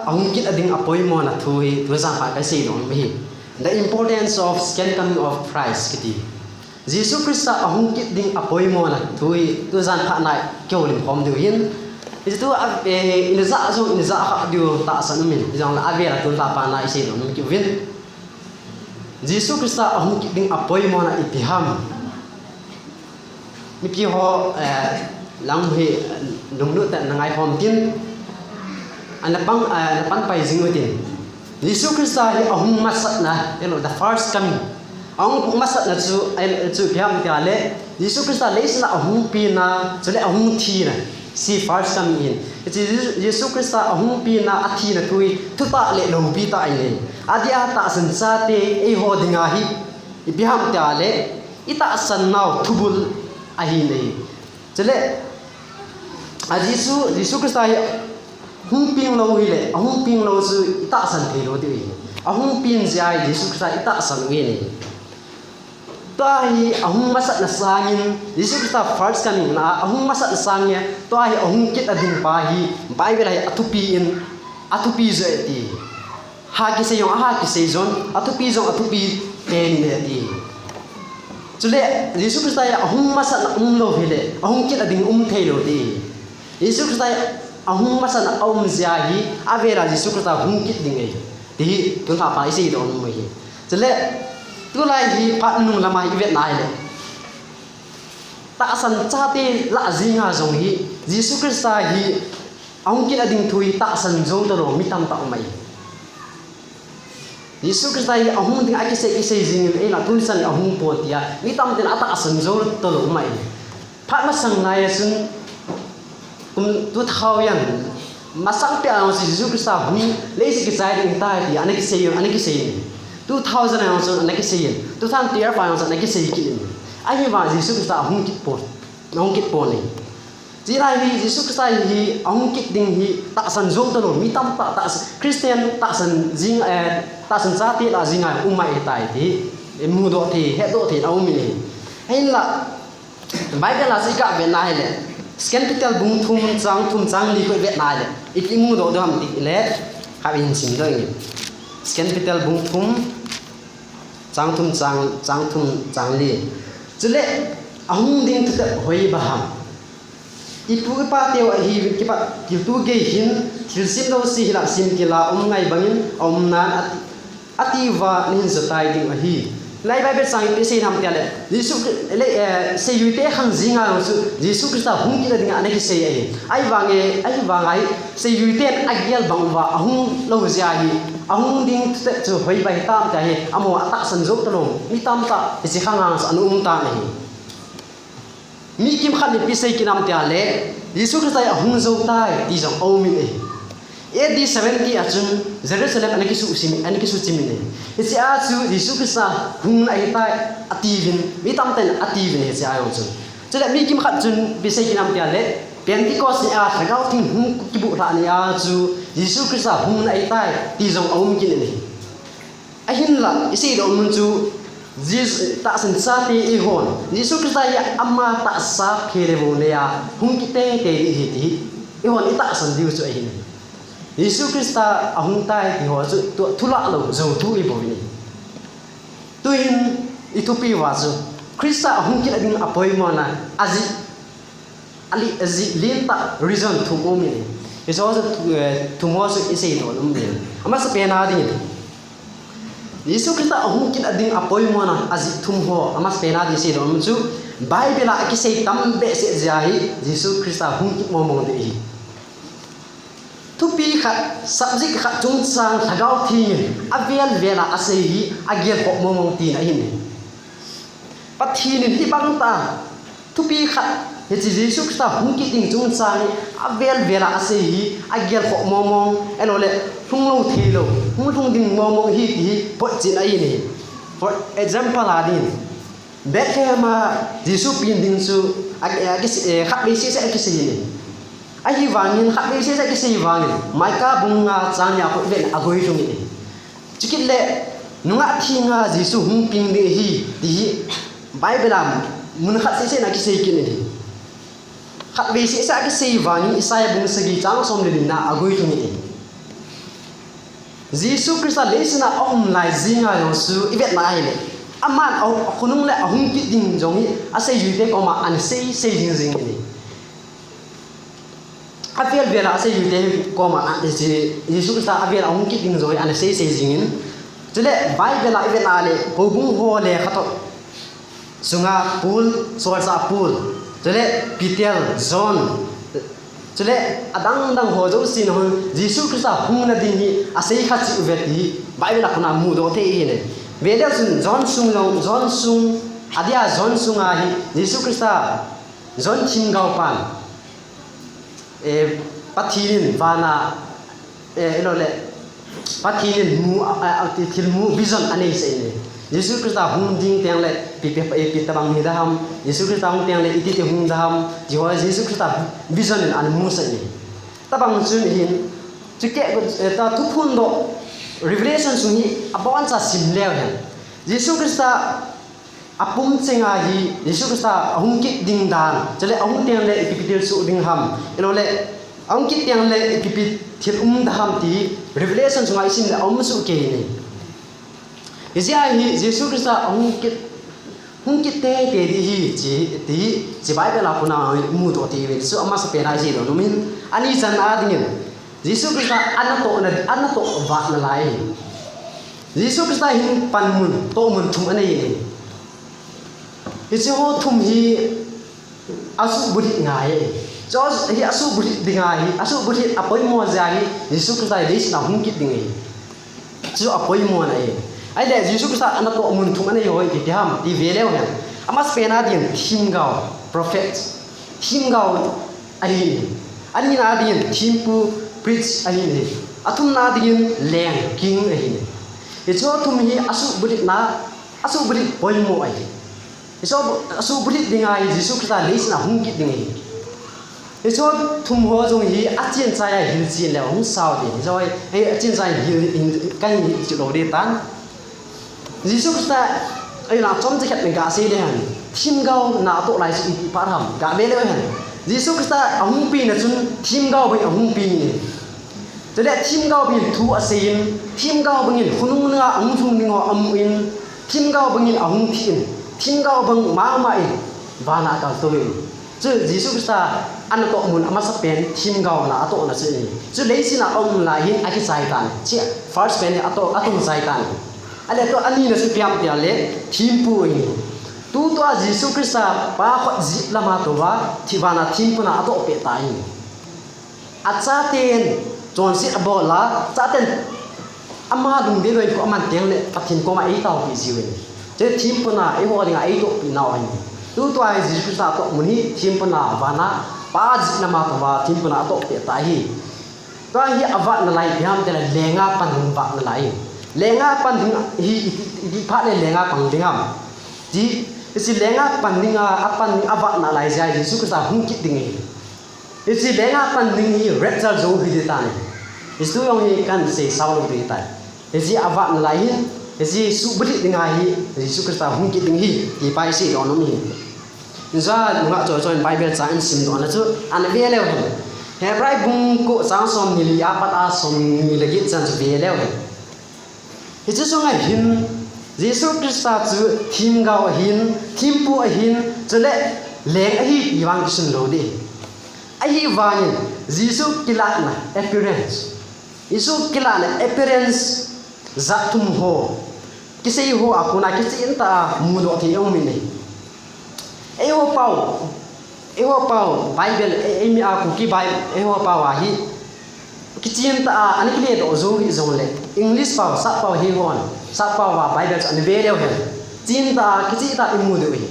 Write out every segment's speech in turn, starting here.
ông kít ading apoi mo na thui tu sang phải cái gì đó mi the importance of second coming of Christ kiti Jesus Christ ông kít ding apoi mo na thui tu sang phải này kêu lim hom điều hin itu in za ha điều ta san min jang la avera tu ta pa na isi đó mi kêu vin Jesus Christ ông kít ding apoi mo na itiham mi pi ho lang hi nung nu ta ngai hom tin pan pai zingutin Jesus Christ hi ahung masat na the first coming ahung masat na chu biam ti ale Jesus Christ leis na ahung pi na chule ahung thi na si first coming in Jesus Christ ahung pi na athi na tui thuta le lo pi ta ai adia ta san sa te ei ho dinga hi biam ti ale ita san nau thubul ahi nei chule Jesus Christ hi hung ping lo hi le ahung ping lo chu ita san the lo ti ahung pin jai Jesus Christ ita san we ni to hi ahung masat na sangin Jesus Christ first coming na ahung masat na sangya to hi ahung kit ading pa hi bible hi atupi je ti ha ki se yong ha ki se zon atupi ten ne ti chule Jesus Christ ahung masat na lo hi le ahung kit ading the lo ti Jesus Christ ahung masana aum ziahi avera Jesus Christ hung kit dingai ti tun ha pa isi don mo hi chele tu lai hi phat nung lama hi vet nai le ta san cha te la zinga zong hi Jesus Christ hi ahung kit ading thui ta san zong to ro mitam ta mai Jesus Christ hi ahung ding aki se jing e la tun san ahung po tia mitam ten ata san zong to ro mai phat ma sang nai sun tu thao yan masang te ang si Jesus Christ hum leisi ki sai ding tai ti anaki sei 2000 ang so anaki sei 2000 pa ang so anaki sei ki ai ba Jesus Christ hum kit po ni ji lai hi Jesus Christ hi hum kit ding hi ta san zong to mi tam ta Christian ta san jing ta san sa ti la jing ai umai tai ti mu do ti he do ti au mi ni hay la Bible la si ka be nai le scan pital bung thum chang li ko vet na le ikimu do do ham ti le ha bin sim do ni scan pital bung thum chang li chule ahung ding tu hoi ba ham ipu pa teo hi ki pa ki tu ge hin thil sim do si hilak sim ki la ngai bangin nan ati wa nin zatai ding hi lai Bible sang te se nam tia le Jesus le se yu te khang zinga su Jesus Christ hung ki ding ane ki se ai wangai se yu te agial bang wa ahung lo zia hi ahung ding te chu hoi bai tam ta hi amo ta san zo to lo mi tam ta si khang ang anu ta ni mi kim khan ni pi se ki nam tia le Jesus Christ ahung zo tai ti jong o mi AD 70 achun Jerusalem anaki su chimi ne isi a chu Jesus Christ hung ai tai ativin mi tam ten ativin he cha ayong chu chele mi kim khat chun bi sei kinam tia le Pentecost ni a thagau thing hung ki bu ra ni a chu Jesus Christ hung ai tai ti jong om kin ni a hin la isi do mun chu Jesus ta san sa ti i hon Jesus Christ ya amma ta sa khere bo ne ya hung ki te hi ti i hon ita san diu chu a hin Jesus Christ ahung tai ti ho chu tu thula lo zo tu i bo ni tuin itupi wa chu Christ ahung ki ading apoi mo na azi linta reason to mo mi is also to mo so isei no lum ni ama sa pena ding Jesus Christ ahung ki ading apoi mo na azi thum ho ama sa pena di sei no chu Bible a ki sei tam be se jai Jesus Christ ahung ki mo mo de tupi khat subject khat chung sang thagau thi avial vela asei agial ko momong tin a hin pathi ni hi bang ta tupi khat he Jesus Christ hung ki ting chung sang avial vela asei agial ko momong elo le thung lo thi lo thung ding momong hi po chin a hin for example adin Bethlehem Jesus pin ding su khat bi se ki se ni ai wangin khat bi se ki se wangin maika bunga chang ya ko ben agoi tung ni chikit le nunga thinga Jesus hung ping de hi ti Bible am mun khat se na ki se ki ni khat bi se ki se wangin Isaiah bung se gi chang som le na agoi tung ni Jesus Christ leisna lai zinga yong su ibet na ai le aman khunung le ahung ki ding jong hi ase yuite ko ma an sei jing jing ni avel bela ase yuite ko ma an se Jesus Christ avel ahung ki ding jong an sei jing in jele bible la ibet na le bobung ho le khato sunga pool sorsa pool jele Peter John jele adang dang ho jo sin ho Jesus Christ hung na ding hi ase khachi ubeti bible la kuna mu do the ne Beliau sun John sung adia John sung ahi Yesus Krista John cingau pan patinin vana elole patinin mu tilmu vision ane se ini Yesus Krista hung ding tiang le pipi tabang ni daham Yesus Krista hung tiang le iti hung daham jiwa Yesus Krista vision an mu se ini tabang sun hin cike ta tupun do Revelation sungi abawan sa simleo hen Jesus Krista apum cenga hi Jesus Krista ahung kit ding dan jale ahung tiang le ipipitil su ding ham elole ahung kit tiang le ipipitil daham ti Revelation sungai sim le su ke ni isia hi Jesus Krista ahung kit te di hi ji Bible la kuna mu to ti we su ama sa pena ji do nomin ani jan a ding Jesus Krista anato va na lai Jesus Krista hin panmun to mun thum ane icho thum hi asu budi ngai jos hi asu budi dingai asu budi apoi mo jagi Jesus Krista leis na hung kit dingai chu apoi mo nai ai de Jesus Krista anato mun thum ane hoi ki ham ti veleu ha amas pena din himgao prophet himgao ai ani na din timpu preach ahi ni atum na digin leng king ahi ni icho tum hi asu burit poimo ahi icho asu burit dingai Jesus Krista leis na hungkit dingai icho tum ho jong hi achien chaya hil chin le hung sao di icho ai achien chaya hil kan hi chu lo de tan Jesus Krista ai na chom che khat ga se de han thim gao na to lai si pa tham ga be le han Jesus Krista ahung pi na chun thim gao bai ahung pi ni jale thim gao bin thu asein thim gao bangin hunung nga ahung thung ningo amuin thim gao bangin ahung thin thim gao bang ma in bana ka to in chu Jesus Krista an to mun ama sa pen thim gao na to na se ni chu leisi na ong la hin aki sai tan chi first pen ato sai tan ale to ani na su piam tia le thim pu ni tu to Jesus Krista pa kho ji lama to wa thibana thim puna ato pe tai acha ten chon si abola cha ten ama dung de loi ko man teng le pathin ko ma ei taw pi ji we je thim puna e ho ringa ei to pi naw ani tu to Jesus Krista to muni thim puna bana pa ji lama to wa thim puna ato pe tai hi to hi avat na lai biam te la lenga pan hung ba na lai lenga pan hi pha le lenga pang dingam ji isi lenga pandinga apan avat na lai jai Jesus Krista hung kit dingi isi lenga pandingi red sal zo hi tan istu yong hi kan se sawl bi tai isi avat na lai isi subri dinga hi Jesus Krista hung kit dingi hi pai si do no mi za nga cho Bible cha in sim do na chu an ve le Hebrai bung ko sang som ni li apat a som ni le gi chan ve le hi chu song hin Jesus Krista chu thim gao hin thim pu hin chale leng a hi iwang kisun lo di a hi wangin Jesus kilat na appearance Jesus kilat na appearance zatum ho kisei ho akuna kisei ta mu do thi ong mi ni e ho pau Bible e mi a ku ki Bible e ho pau a hi kichin ta an ki le do zo hi zo le English pau sa pau hi hon sa pau wa Bible an ve leo he chin ta kichi ta imu de wi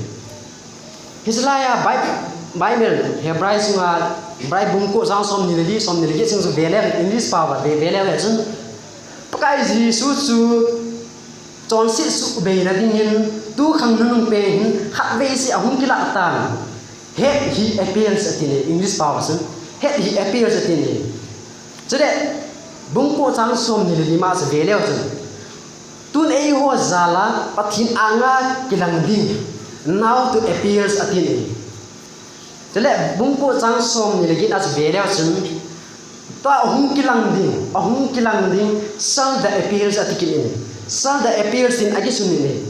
Hislaya Bible Hebrai sunga Brai bung ko sang som ni li sing zo ve le English pau wa ve leo he chun pakai ji su chon si su be na ding hin tu khang nung pe hin khat ve si ahung kila tan he appears atini English pau sun he appears atini jade bung ko sang som ni li ma se ve leo chun tun ei ho zala pathin anga kilang ding now to appears atini jale bung ko sang som ni li as ve leo chun to ahung kilang ding sal da appears atikin sal da appears in agisun ni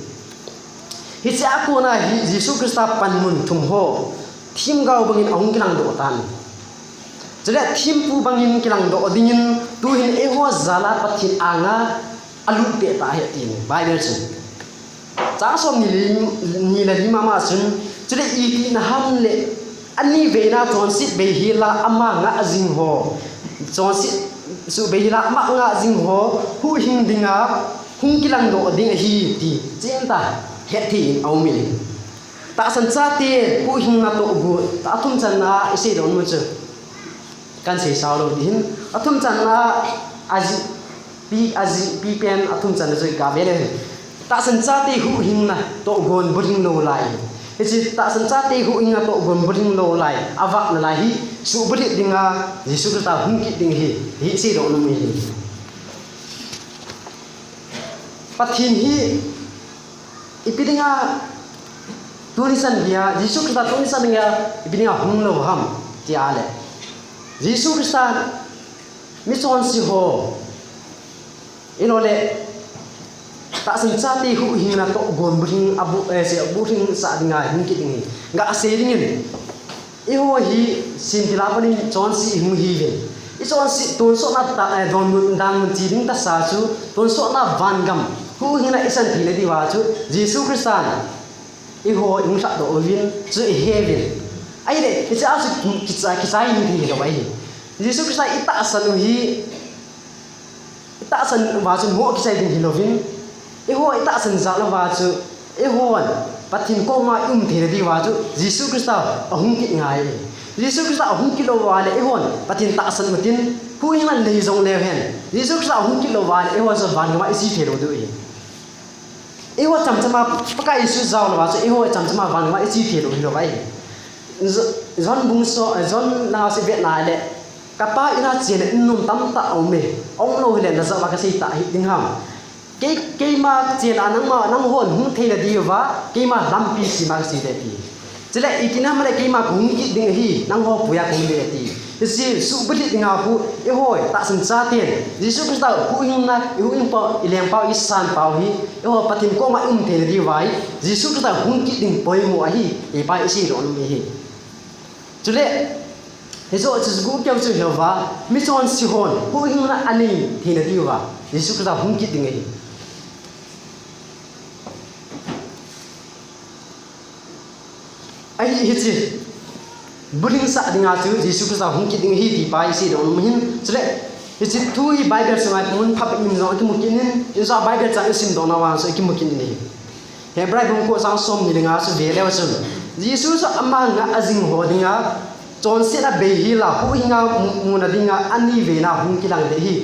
hi cha ko na hi Jisu Krista panmun thum ho thim gao bangin ahung kilang do tan jale thim pu bangin kilang do dingin tu hin e ho zala pathin anga alu pe ta he tin Bible sun cha som ni la lima ma sun jale i na ham le ani ve na ton sit be hila ama nga azing ho ton sit su be hila ama nga azing ho hu hing dinga hung kilang do ding hi ti chen ta he thi au mi ta san cha te hu hing na to bu ta thum chan na ise do mu chu kan se sao lo din athum chan na azi pi pen athum chan na ga be le ta san cha te hu hing na to gon bu hing lo lai isi ta san cha te hu inga to gon bring lo lai avak na lai hi su bri dinga Jisu Krista hung ki ding hi si do no mi pathin hi ipidinga tunisan dia Jisu Krista tunisan dia ipidinga hung lo ham ti ale Jisu Krista mission si ho inole ta san cha te hu hing na to gon bring abu se abu ring sa dinga hing ki ding ga se ringin e ho hi sin tila pani chon si hung hi ve i chon si ton so na ta don mun dang ji ding ta sa chu ton so na van gam hu hing na isan thi le di wa chu Jisu Krista e ho ing sa do vin chu e heaven ai le ki sa chu ki sa yin thi lo bai Jisu Krista ita san hi ita san wa chu mo ki sai ding hi lo vin eho ita san za la wa chu ehon pathin ko ma the di wa chu Jisu Krista ahung ki ngai Jisu Krista ahung ki lo wa le ehon pathin ta san matin hu ing an le jong le hen Jisu Krista ahung ki lo wa le ehon so van ma isi the lo du e eho cham chama pakai su za la wa chu eho cham chama van ma isi the lo bai zon bung so zon na se bet na le kapa ina chen num tam ta au me ong lo le na za wa ka sei ta ding ham cái mà chuyện là năng hồn hung thế là đi và cái mà làm pi xí mà xí đấy thì chỉ là ý kiến mà cái mà cũng ít đừng hi năng hồ bùi cũng được thì cái sự bất định ngào phụ cái hồi ta sinh ra tiền Jisu Krista phụ huynh na phụ huynh bảo liền bảo isan bảo hi cái hồi bắt thêm có mà thế là đi vậy Jisu Krista hung ít đừng bồi mua hi để bài xí rồi nó hi chỉ là thế rồi chỉ cũng kêu sự hiểu và mission si hồn phụ huynh na anh ấy thì là đi và Jisu Krista hung ít đừng hi ai hi chi buling sa dinga chu Jisu Krista hung ki ding hi ti pai si don min chule hi chi thu hi Bible sa mun phap im zo ki mukin in sa Bible cha sim don wa so ki mukin ni Hebrai bung ko sang som ni dinga su ve le su Jisu sa ama nga azing ho dinga chon se na be hi la hu hinga mu na dinga ani ve na hung ki lang de hi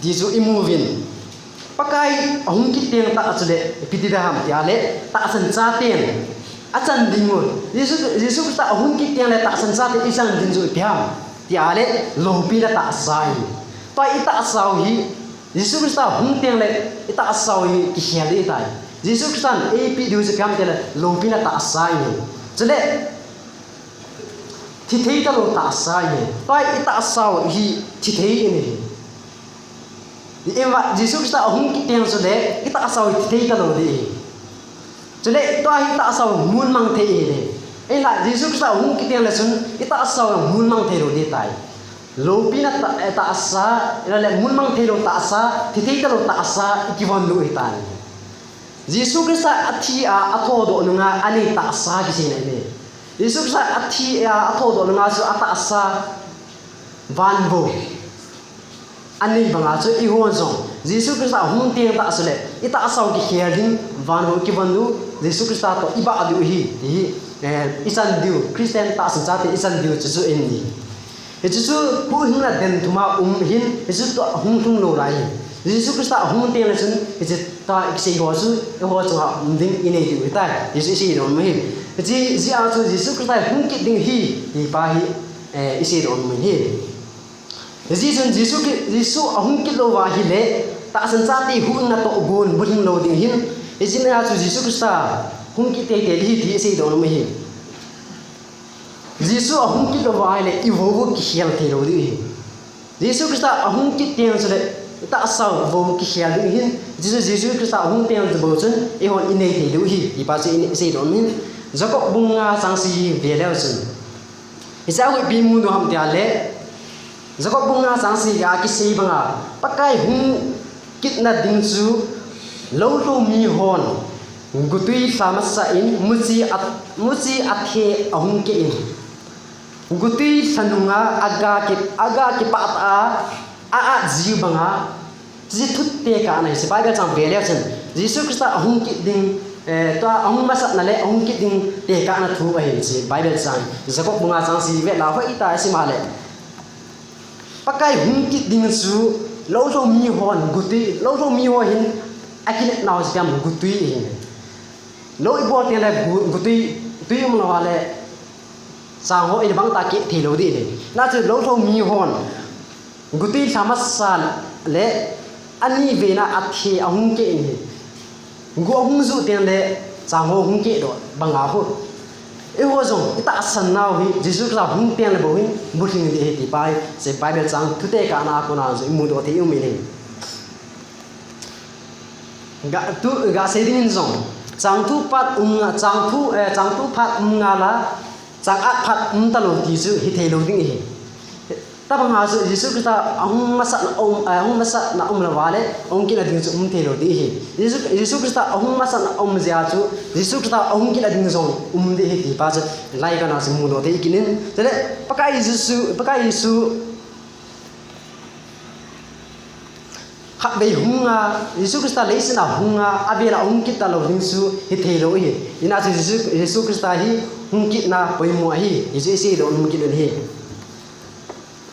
Jisu imovin pakai hung ki teng ta chule piti da ham ti ale ta san cha ten achan dingul Jisu Krista hung ki tiang le ta san sa ti sang din zu piam ti ale lo pi la ta sai to ita sau hi Jisu Krista hung tiang le ita sau hi ki hial le tai Jisu Krista e pi du zu piam te le lo pi la ta sai ni chale thi thei ta lo ta sai ni to ita sau hi thi thei ni em Jisu Krista hung ki tiang su le ita sau thi thei ta lo di cho nên tôi ta sao muốn mang thế này, ấy là Jisu Krista hung cái tiếng là sun, ta sao muốn mang thế rồi đi tại, lâu pin ta sa, là muốn mang thế rồi ta sa, thì thế ta rồi ta sa, cái vấn đề tại, Jisu Krista thi thô độ nữa anh ta sa cái gì này, Jisu Krista thi thô độ nữa số ta sa, van vô, anh bằng số ihon song, Jisu Krista hung tiếng ta số lệ, ta sao cái healing van ho ki vandu Jisu Krista to iba adu hi isan diu Christian ta san cha te isan diu chu en ni he chu hu hing la den thuma hin he chu to hung thung lo rai Jisu Krista hung te la chun he chu ta sei ho chu ho chu ha ding ine diu ta Jisu sei don me he ji a chu Jisu Krista hung ki ding hi pa hi ise don me hi he ji chun Jisu hung ki lo wa hi le ta san cha te hu na to gon bun lo ding hin Izin na chu Jisu Krista hung ki te hi thi sei do no me hi Jisu hung ki do wa le i wo ki hial the ro di Jesus Christ ahung ki tiang chule ta sau vo ki khia du hin Jesus Christ ahung tiang de bo chun e hon inei thei du hi I pa se se don min Jacob bunga sang si ve leo chun isa wi bi mu no ham tia le Jacob bunga sang si ga ki sei banga pakai hung kit na ding chu lo lo mi hon gutui samasa in muci at he ahung ke in gutui sanunga aga ki pa a jiu banga ji thut te ka na se Bible chang ve le chen Jesus Christ ahung ki ding to ahung masa na le ahung ki ding te ka na thu ai se Bible chang Jacob bunga chang si ve la hoi ta si ma le pakai hung ki ding su lo lo mi hon gutui lo lo mi ho hin akine naw jam gutui hin lo ibo te le gutui tui um lo le sang ho i bang ta ki thi lo di le na chu lo lo mi hon gutui samasal le ani ve na athi ahung ke ni go hung zu te le sang ho hung ke do banga ho e ho jong ita san naw hi Jesus la hung te le bo hin bu thing di ti pai se Bible chang thu te ka na ko na zo mu do te um mi ni ga se ding zong chang thu pat chang thu phat nga la chang at phat ta lo ti chu hi thei lo ding hi ta bang ha su Jesus Christ ahung masa na la wale ong ki la ding chu thei lo di hi Jesus Christ ahung masa na ja chu Jesus Christ ahung ki la ding zong de hi ti pa chu lai ka na su mu do te ikinin tele pakai Jesus khap bei hunga Jesus Christ le sina hunga abela ong ki ta lo ding su hi thei lo hi ina chu Jesus Christ hi hung ki na poi mo hi Jesus do hung ki hi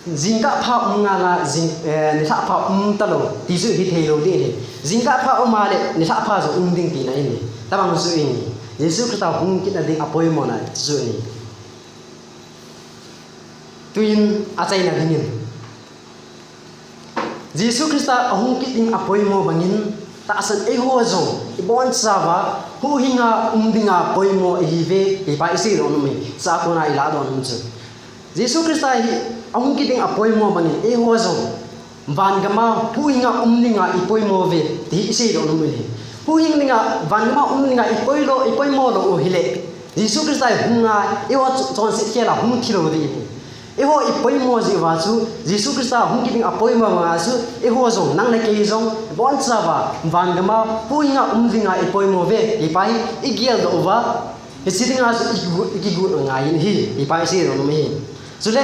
Jingka pha nga la ni sa pha ta lo ti su hi thei lo di ni jingka pha ma le ni sa pha zo ding ti na ni ta bang su ni Jesus Christ hung ki na ding apoi mo na su ni tuin a chai na ding Jesus Christ ahung ki ding apoi mo bangin ta san e ho zo ibon sawa hu hinga dinga poi mo hi ve e pa isi ro no mi sa ko na ila do no chu Jesus Christ hi ahung ki ding apoi mo bangin e ho zo van gama hu hinga dinga ipoi mo ve ti isi ro no mi hu hinga van gama dinga ipoi mo lo hi le Jesus Christ hunga e ho chon si ke la hung thilo di eho ipoi mo ji wa chu Jesus Christ hung ki ding apoi mo ma chu eho zong nang le ke zong bon chawa van gama puinga dinga ipoi mo ve ipai igiel do wa hisidinga iki gu ngai hi ipai si ro no me chule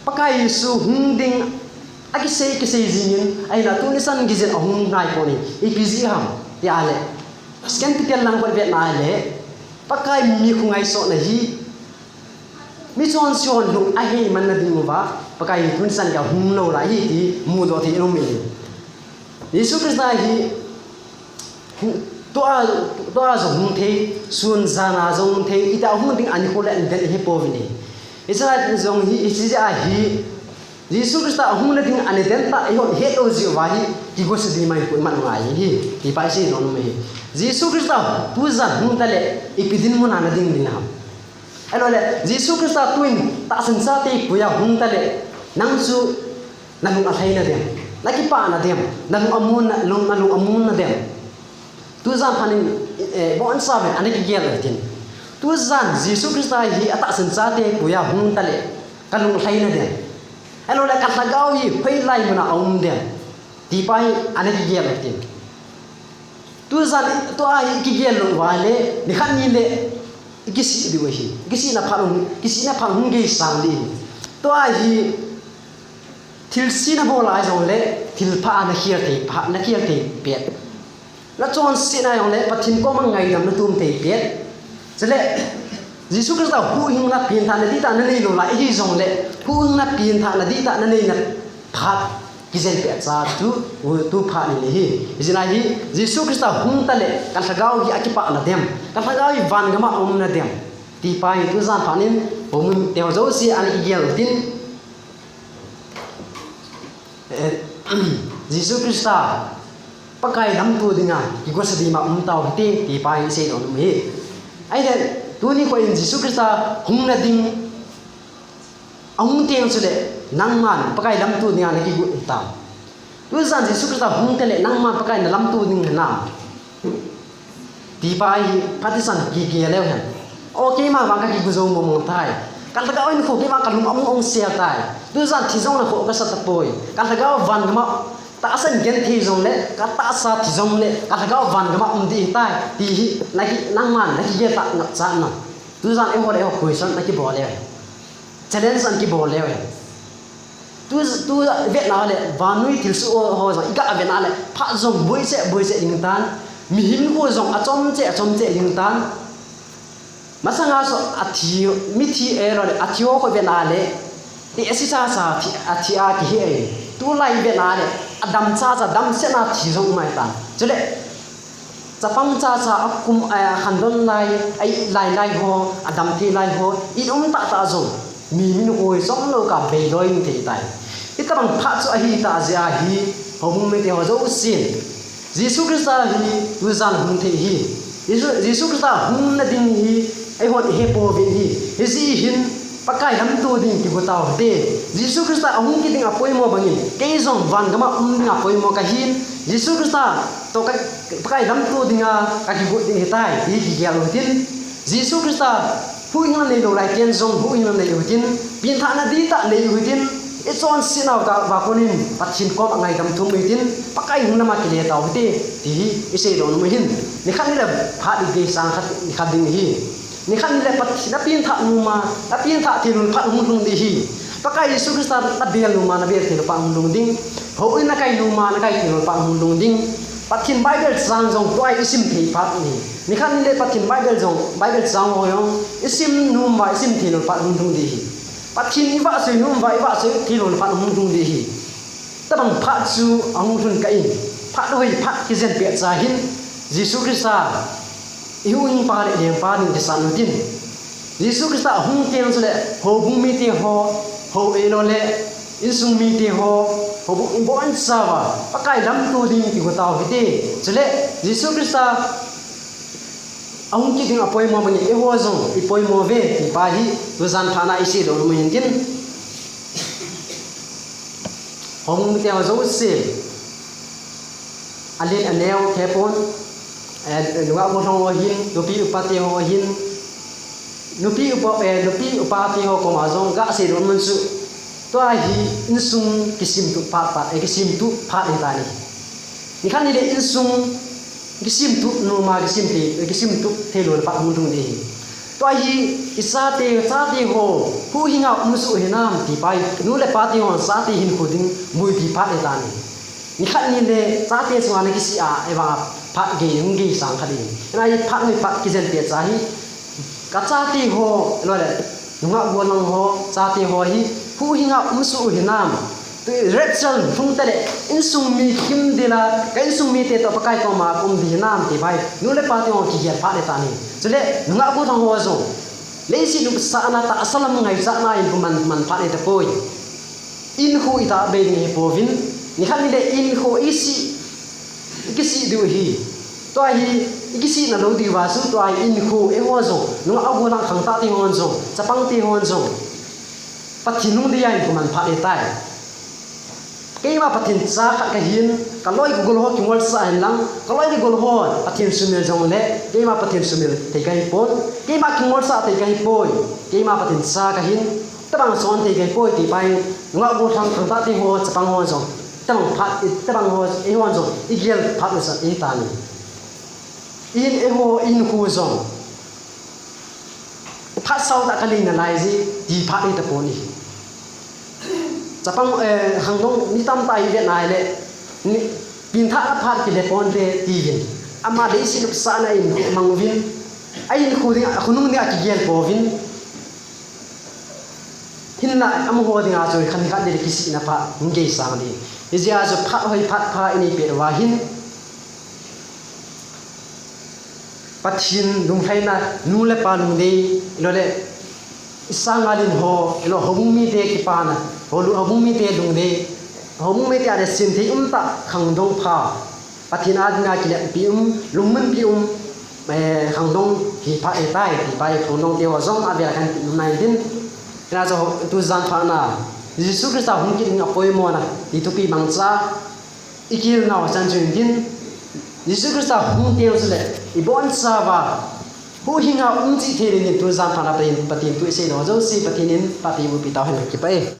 pakai su hung ding aki sei jinin ai na tu ni san gizel ahung ngai ko ni ipiji ham ti ale scan pitel lang ko vet na le pakai mi khungai so na hi mi chon sion lu a he man na ding wa pakai tun san ka hung lo la hi ti mu do thi no mi Jesus Christ hi to a zo hung the sun zana zo hung the ita hung ding an ko la den he po ni isa zong hi isi ja hi Jesus Christ hung na ding an den ta ho he o ji wa hi ki go se di mai ko man ngai hi ti pa si no me Jesus Christ tu za hung ta le ipidin mo na ding din ham ano le Jesus Christ tuin ta san sa te puya hung ta le nang su nang a thai na dem naki pa na dem nang amun na dem tu zan phanin bon sa ve ani ki gel tin tu zan Jesus Christ hi ata san sa te puya hung ta le kalung thai na dem ano le ka tagaw hi phei lai muna om dem ti pai ani ki gel tin tu zan to ai ki gel wa le ni khan ni le kisi di wahi kisi na phang ge sang di to a hi thil si na bola jong le thil pha na khiar te pet la chon si na yong le pathin ko mang ngai dam na tum te pet chale Jesus Christ hu hing na pin tha na di ta na nei lo la hi jong le hu hing na pin tha na di ta na nei na phat kizel pe cha tu pha ni hi izina hi Jesus Christ hung ta le kan thagau hi akipa na dem kan thagau hi van gama om na dem ti pa hi tu zan phanin om teo zo si an igel tin Jesus Christ pakai dam tu dinga ki go sadi ma tau ti pa hi se on mi ai de tu ni ko in Jesus Christ hung na ding ahung teng chu le nang man pakai lam tu nia ki gu ta tu zan Yesu Christ hung tele nang man pakai na lam tu ning na ti pai patisan ki le han okay ma wang ka ki gu zo mo mo thai kan ta oin khu ki ma kan lum ong sia tai tu zan thi zong na khu ka sa ta poi kan ta van ma ta san gen thi zong le ka ta sa thi zong le ka ta van ma di tai ti na ki nang man na ki ge ta na cha na tu zan e ho le ho question na ki bo le challenge an ki bo le tu Việt Nam lệ và nuôi thiếu sự ho rồi cả Việt Nam lệ phát dòng bơi sẽ linh tan mi him ho dòng chom che linh tan mà sang à so athi mi thi e rồi athio ko Việt Nam lệ thì sa thì athia ki he tu lai Việt Nam lệ adam cha dam se na thi dòng mai tan cho lệ Japang cha akum handon lai ho adam thi lai ho in ta zong mi min hoi som lo ka be loi ni thei tai ita bang pha chu a hi ta zia hi hom me te ho zo sin Jesu Christ hi tu zan hum thei hi Jesu Christ hum na ding hi ai hon he po vin hi ji hin pakai lam tu ding ki botao te Jesu Christ hum ki ding apoi mo bangin ke zong van gama ding apoi mo ka hin Jesu Christ to ka pakai lam tu ding ka ki bu ding tai hi ki ya lo tin Jesu Christ hui ngan nei do lai tian zong hui ngan nei utin bin tha na di ta nei utin e chon sinau ta ba konin pathin ko ngai dam thum utin pakai hung na ma ki le taw ti ti e se do no hin ni khan ni la pha di ge sang khat ni khan ding hi ni khan ni la pat na pin tha nu ma na pin tha ti run phat hung hung di hi pakai Yesu Christ ta bel nu ma na bel ti pa hung lung ding ho in na kai nu ma na kai ti pa hung lung ding pathin Bible sang jong toai isim thei phat ni khan ni le pathin Bible jong Bible sang ho yong isim num ba isim thi no phat hung hung di hi pathin i ba se num ba i ba se thi no phat hung hung di hi ta bang phat chu ang thun kai phat hoi phat ki zen pe cha hin Jesu Christ i hu pa le le pa ni san no tin Jesu Christ hung tiang chu le ho bung mi te ho e lo le in sung mi te ho bung bon sa wa pakai lam tu ding ki ko taw hi te chule Jesu Christ ông chỉ đừng apoi mo mani eho zong ipoi mo ve ti pa hi tu zan thana isi do mo hin tin hong te ho zo se alin anel thepon nuwa mo thong ho hin nupi upate ho hin nupi upa te ho ko ma zong ga se do mun su to a hi insung kisim tu pa kisim tu pha ni ta ni khan ni le insung kisim tu no ma kisim tu thelo pa mun dung de to hi isa te ho hu hinga umsu hinam ti pai nu le pa ti ho sa ti hin khuding mui ti pha de ta ni khan ni le sa te swa na kisi a e ba pha ge yung ge sang khadi na hi pha ni pa ki zen te cha hi ka cha ti ho lo le nunga bo lang ho cha ti ho hi hu hinga umsu hinam Rachel phung tele insung mi kim dila ka insung mi te to pakai ko ma kum di nam ti bai nu le pa ti on ki ya pha le ta ni chule nga bu thang ho zo le si nu sa na ta asalam ngai sa na in man pha le ta poi in hu ita be ni po vin ni khan ni le in hu ikisi du hi to hi ikisi na lo di wa su to in hu e ho zo nu a bu na khang ta ti hon zo chapang ti hon zo pathinung di ya in man pha le tai cái mà pathin sa khát cái hiên cái lối của gol ho ki mol sa hen lang cái lối của gol ho pathin sumil jong le cái mà pathin sumil te kai pon cái mà ki mol sa te kai poi cái mà pathin sa cái hiên ta bang son te kai poi ti pai nga bo thang thang ta ti ho chapang ho jong ta bang phat ta bang ho e ho jong i gel phat sa e ta ni in e ho in hu jong phat sau ta kalin na lai ji ti phat ni ta pon ni Japang hàng đông ni tam tai Việt Nam lệ pin tha phat ki le pon te ti vin ama de sin sa na in mang vin ai khu ding khunung ni ki gel po vin hin la am ho ding a choi khan khan de ki si na pha nge sang ni izia zo pha hoi pha ini pe wa hin pathin dum thai na nu le pa nu de lo le sangalin ho lo hobung mi te ki pa na holu hobung mi te dung de hobung mi te are sin the ta khang dong pha pathina dina ki le pi lungmun pi khang dong ki pha e tai ki pai khang dong te wa zong a bia kan nai din na zo tu zan pha na Jesus Christ hung ki ngapoi mo na itupi bangsa ikil na chan chung din Jesus Christ hung teo sele ibon sa ba hu hinga umji theri ni tu zam phana patin tu se no jo si patinin pati bu pitaw hen ki pai